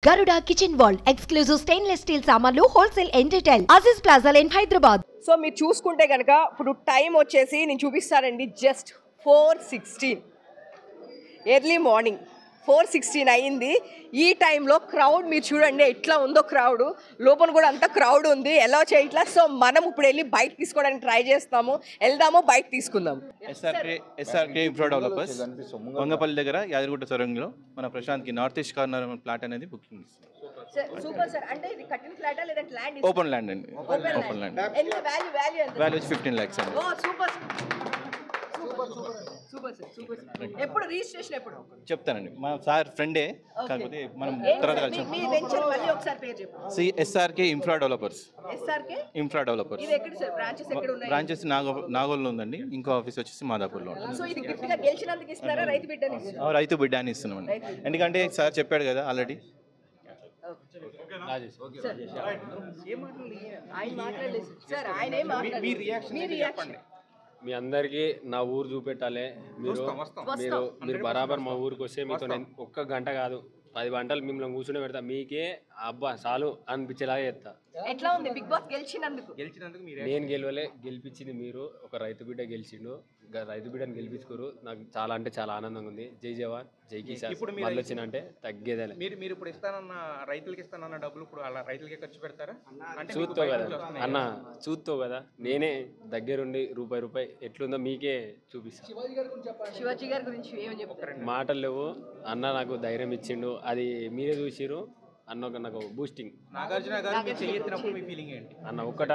Garuda Kitchen World exclusive stainless steel సామాన్లు wholesale and retail Aziz Plaza in Hyderabad. So మీరు చూసుకుంటే కనుక ఇప్పుడు టైం వచ్చేసి నేను చూపిస్తానండి జస్ట్ 4:16 ఎర్లీ మార్నింగ్ 4:16 అయింది. ఈ టైంలో క్రౌడ్ మీరు చూడండి ఎట్లా ఉందో క్రౌడ్, లోపల కూడా అంత క్రౌడ్ ఉంది, ఎలా చేయట్లా. సో మనం ఇప్పుడు వెళ్ళి బైక్ తీసుకోవడానికి ట్రై చేస్తాము, వెళ్దాము బైక్ తీసుకుందాం. ఎస్ఆర్కే ఇన్ఫ్రా డెవలపర్స్ వంగపల్లి దగ్గర యాదగిరిగుట్ట సొరంగంలో మన ప్రశాంత్కి నార్త్ ఈస్ట్ కార్నర్ ప్లాట్ అనేది బుకింగ్ ఇస్తుంది. Super sir. అంటే ఇది కట్టిన ఫ్లాటా లేదంటే ల్యాండ్? ఓపెన్ ల్యాండ్ అండి, ఓపెన్ ల్యాండ్. ఎంత వాల్యూ ఎంత? వాల్యూ 15 lakhs అండి. Oh super super sir, super sir. ఎప్పుడు రిజిస్ట్రేషన్ ఎప్పుడు చెప్తానండి, మా సార్ ఫ్రెండే, కాకపోతే మనం తర్వాత కలిసి. మీ వెంచర్ మళ్ళీ ఒకసారి పేరు చెప్పండి. SRK infra developers. SRK infra developers. ఇది ఎక్కడ సార్? బ్రాంచెస్ ఎక్కడ ఉన్నాయి? బ్రాంచెస్ నాగోల్లో ఉందండి, ఇంకో ఆఫీస్ వచ్చేసి మాదాపూర్లో ఉంటుంది. సో ఇది గిఫ్ట్ గా గెలిచినందుకు ఇస్తున్నారా, రైతు బిడ్డని ఇస్తున్నారా? రైతు బిడ్డ అని ఇస్తున్నామండి, ఎందుకంటే సార్ చెప్పాడు కదా ఆల్రెడీ. ఆయన మాట్లాడలేదు సార్, ఆయన ఏం మాట్లాడలేదు. మీ రియాక్షన్ మీ అందరికీ నా ఊరు చూపెట్టాలి. మీరు బరాబర్ మా ఊరికి వస్తే మీతో నేను ఒక్క గంట కాదు 10 గంటలు మిమ్మల్ని కూర్చుని పెడతా. మీకే అబ్బా చాలు అనిపించేలాగా చేస్తా. ఎట్లా ఉంది బిగ్ బాస్ గెలిచినందుకు? నేను గెలవలే, గెలిపించింది మీరు. ఒక రైతు బిడ్డ గెలిచిండు, రైతు బిడ్డను గెలిపించుకోరు. నాకు చాలా అంటే చాలా ఆనందంగా ఉంది. జై జవాన్ జై కిసాన్. వాళ్ళు వచ్చినంటే తగ్గేదే. మీరు ఇప్పుడు ఇస్తానన్న రైతులకి ఇస్తానన్న డబ్బులు ఇప్పుడు అలా రైతులకే ఖర్చు పెడతారా? చూస్తావు కదా అన్న, చూస్తావు కదా, నేనే దగ్గరుండి రూపాయి ఎట్లుందో మీకే చూపిస్తాను. శివాజీ గారి గురించి ఏమని చెప్తారు? మాటలు లేవు అన్న, నాకు ధైర్యం ఇచ్చిండు, అది మీరే చూసిరు అన్న. ఒక నాకు బూస్టింగ్. నాగార్జున గారు మీరు చెయ్యెత్తినప్పుడు మీ ఫీలింగ్ ఏంటి అన్న? ఒక్కట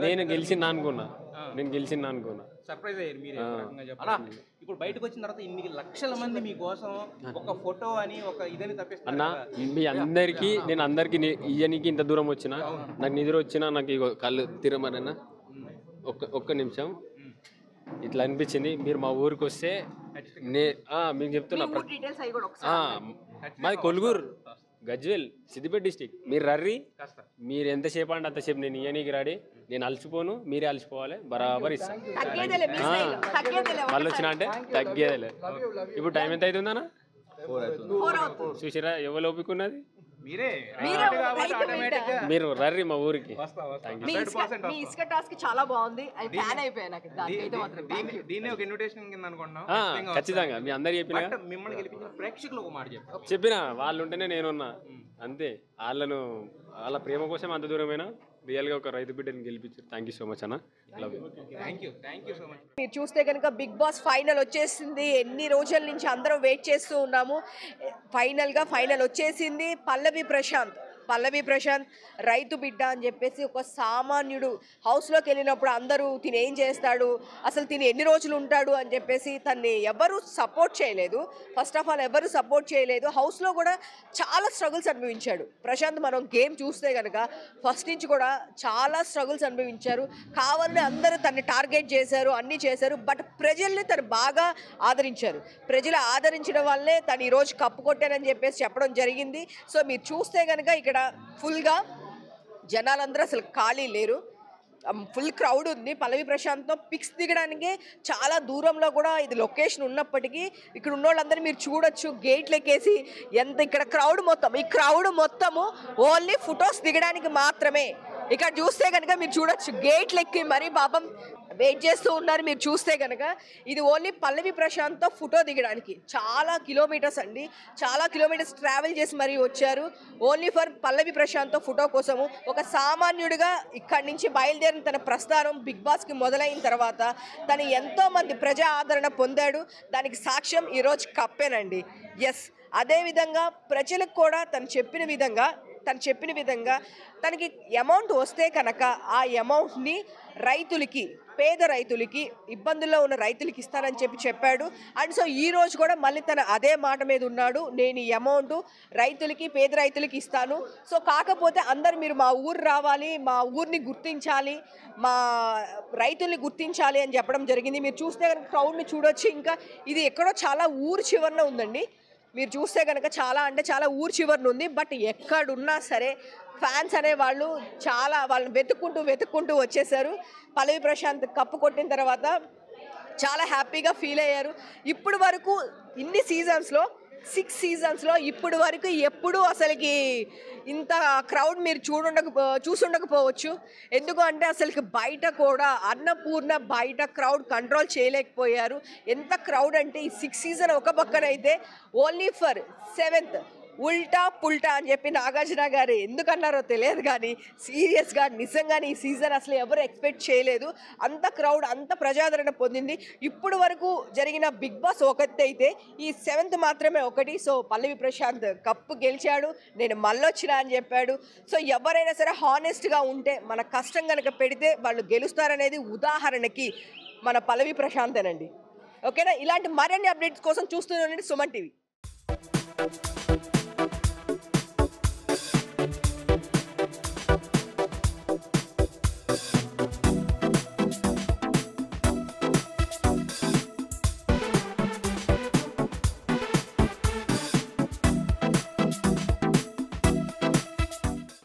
నేను గెలిచిందా అనుకున్నా, సర్ప్రైజ్ అయ్యారు మీరు చెప్పండి. ఇప్పుడు బయటకు వచ్చిన తర్వాత ఇన్ని లక్షల మంది మీకోసం ఒక ఫోటో అని ఒక ఇదని తప్పిస్తారు అన్న. మీ అందరికీ నేను అందరికి ఇయ్యనికి ఇంత దూరం వచ్చిన, నాకు నిద్ర వచ్చినా నాకు ఇగో కళ్ళు తిరమరన్నా. ఒక్క నిమిషం ఇట్లా అనిపించింది. మీరు మా ఊరికి వస్తే మీకు చెప్తున్నా, మాది కొలుగురు గజ్వేల్ సిద్దిపేట డిస్టిక్. మీరు రర్రి, మీరు ఎంతసేపు అంటే అంతసేపు నేను ఇయ్యనీకి రాడి. నేను అలసిపోను, మీరే అలసిపోవాలి, బరాబర్ ఇస్తాను. వాళ్ళు వచ్చినా అంటే తగ్గేదేలే. ఇప్పుడు టైం ఎంత అవుతుందన్నా? చూసిరా ఎవరు ఓపికన్నది? మీరు రర్రి మా ఊరికి. మీ ఇసుక టాస్క్ చాలా బాగుంది, అది ఫ్యాన్ అయిపోయా నాకు. దీన్ని ఒక ఇన్విటేషన్ కింద అనుకుంటున్నాం. ఖచ్చితంగా మీ అందరు చెప్పిన, మిమ్మల్ని గెలిపించిన ప్రేక్షకులు ఒక మాట చెప్పిన వాళ్ళు ఉంటేనే నేనున్నా అంతే. వాళ్ళ ప్రేమ కోసం అంత దూరమైనా రియల్గా ఒక రైతు బిడ్డని గెలిపించారు. థ్యాంక్ యూ సో మచ్ అన్న. Thank you so much. మీరు చూస్తే కనుక బిగ్ బాస్ ఫైనల్ వచ్చేసింది. ఎన్ని రోజుల నుంచి అందరం వెయిట్ చేస్తూ ఉన్నాము. ఫైనల్ వచ్చేసింది. పల్లవి ప్రశాంత్ రైతు బిడ్డ అని చెప్పేసి ఒక సామాన్యుడు హౌస్లోకి వెళ్ళినప్పుడు అందరూ తిని ఏం చేస్తాడు, అసలు తిని ఎన్ని రోజులు ఉంటాడు అని చెప్పేసి తన్ని ఎవరు సపోర్ట్ చేయలేదు. ఫస్ట్ ఆఫ్ ఆల్ ఎవరు సపోర్ట్ చేయలేదు. హౌస్లో కూడా చాలా స్ట్రగుల్స్ అనుభవించాడు ప్రశాంత్. మనం గేమ్ చూస్తే కనుక ఫస్ట్ నుంచి కూడా చాలా స్ట్రగుల్స్ అనుభవించారు. కావాలని అందరూ తన్ని టార్గెట్ చేశారు, అన్నీ చేశారు. బట్ ప్రజల్ని తను బాగా ఆదరించారు. ప్రజలు ఆదరించడం వల్లే తను ఈరోజు కప్పు కొట్టానని చెప్పేసి చెప్పడం జరిగింది. సో మీరు చూస్తే కనుక ఇక్కడ ఫుల్గా జనాలందరూ అసలు ఖాళీ లేరు, ఫుల్ క్రౌడ్ ఉంది. పల్లవి ప్రశాంత్తో పిక్స్ దిగడానికి చాలా దూరంలో కూడా ఇది లొకేషన్ ఉన్నప్పటికీ ఇక్కడ ఉన్న వాళ్ళందరూ మీరు చూడొచ్చు గేట్లు ఎక్కేసి ఎంత ఇక్కడ క్రౌడ్ మొత్తం. ఈ క్రౌడ్ మొత్తము ఓన్లీ ఫొటోస్ దిగడానికి మాత్రమే. ఇక్కడ చూస్తే కనుక మీరు చూడొచ్చు గేట్లు ఎక్కి మరీ పాపం వెయిట్ చేస్తూ ఉన్నారు. మీరు చూస్తే కనుక ఇది ఓన్లీ పల్లవి ప్రశాంత్తో ఫోటో దిగడానికి చాలా కిలోమీటర్స్ అండి, చాలా కిలోమీటర్స్ ట్రావెల్ చేసి మరీ వచ్చారు ఓన్లీ ఫర్ పల్లవి ప్రశాంత్తో ఫోటో కోసము. ఒక సామాన్యుడిగా ఇక్కడి నుంచి బయలుదేరిన తన ప్రస్థానం బిగ్ బాస్కి మొదలైన తర్వాత తను ఎంతోమంది ప్రజా ఆదరణ పొందాడు. దానికి సాక్ష్యం ఈరోజు కప్పేనండి. ఎస్, అదేవిధంగా ప్రజలకు కూడా తను చెప్పిన విధంగా తనకి అమౌంట్ వస్తే కనుక ఆ అమౌంట్ని రైతులకి, పేద రైతులకి, ఇబ్బందుల్లో ఉన్న రైతులకి ఇస్తానని చెప్పాడు. అండ్ సో ఈ రోజు కూడా మళ్ళీ తన అదే మాట మీద ఉన్నాడు, నేను ఈ అమౌంట్ రైతులకి, పేద రైతులకి ఇస్తాను. సో కాకపోతే అందరు మీరు మా ఊరు రావాలి, మా ఊరిని గుర్తించాలి, మా రైతుల్ని గుర్తించాలి అని చెప్పడం జరిగింది. మీరు చూస్తే కనుక క్రౌడ్ని చూడొచ్చు. ఇంకా ఇది ఎక్కడో చాలా ఊరు చివరన ఉందండి. మీరు చూస్తే కనుక చాలా ఊరు చివరిన ఉంది. బట్ ఎక్కడున్నా సరే ఫ్యాన్స్ అనేవాళ్ళు వాళ్ళని వెతుక్కుంటూ వచ్చేసారు. పల్లవి ప్రశాంత్ కప్పు కొట్టిన తర్వాత చాలా హ్యాపీగా ఫీల్ అయ్యారు. ఇప్పుడు వరకు ఇన్ని సీజన్స్లో 6 సీజన్స్లో ఇప్పటి వరకు ఎప్పుడూ అసలుకి ఇంత క్రౌడ్ మీరు చూసుండకపోవచ్చు. ఎందుకు అంటే అసలుకి బయట కూడా అన్నపూర్ణ బయట క్రౌడ్ కంట్రోల్ చేయలేకపోయారు. ఎంత క్రౌడ్ అంటే ఈ 6 సీజన్ ఒక పక్కనైతే ఓన్లీ ఫర్ 7th ఉల్టా పుల్టా అని చెప్పి నాగార్జున గారు ఎందుకన్నారో తెలియదు, కానీ సీరియస్గా నిజంగానే ఈ సీజన్ అసలు ఎవరు ఎక్స్పెక్ట్ చేయలేదు. అంత క్రౌడ్ అంత ప్రజాదరణ పొందింది. ఇప్పుడు వరకు జరిగిన బిగ్ బాస్ ఒకటి అయితే ఈ 7th మాత్రమే ఒకటి. సో పల్లవి ప్రశాంత్ కప్పు గెలిచాడు, నేను మళ్ళొచ్చినా అని చెప్పాడు. సో ఎవరైనా సరే హానెస్ట్గా ఉంటే మన కష్టం కనుక పెడితే వాళ్ళు గెలుస్తారనేది ఉదాహరణకి మన పల్లవి ప్రశాంతేనండి. ఓకేనా? ఇలాంటి మరిన్ని అప్డేట్స్ కోసం చూస్తూనే ఉండండి సుమన్ టీవీ.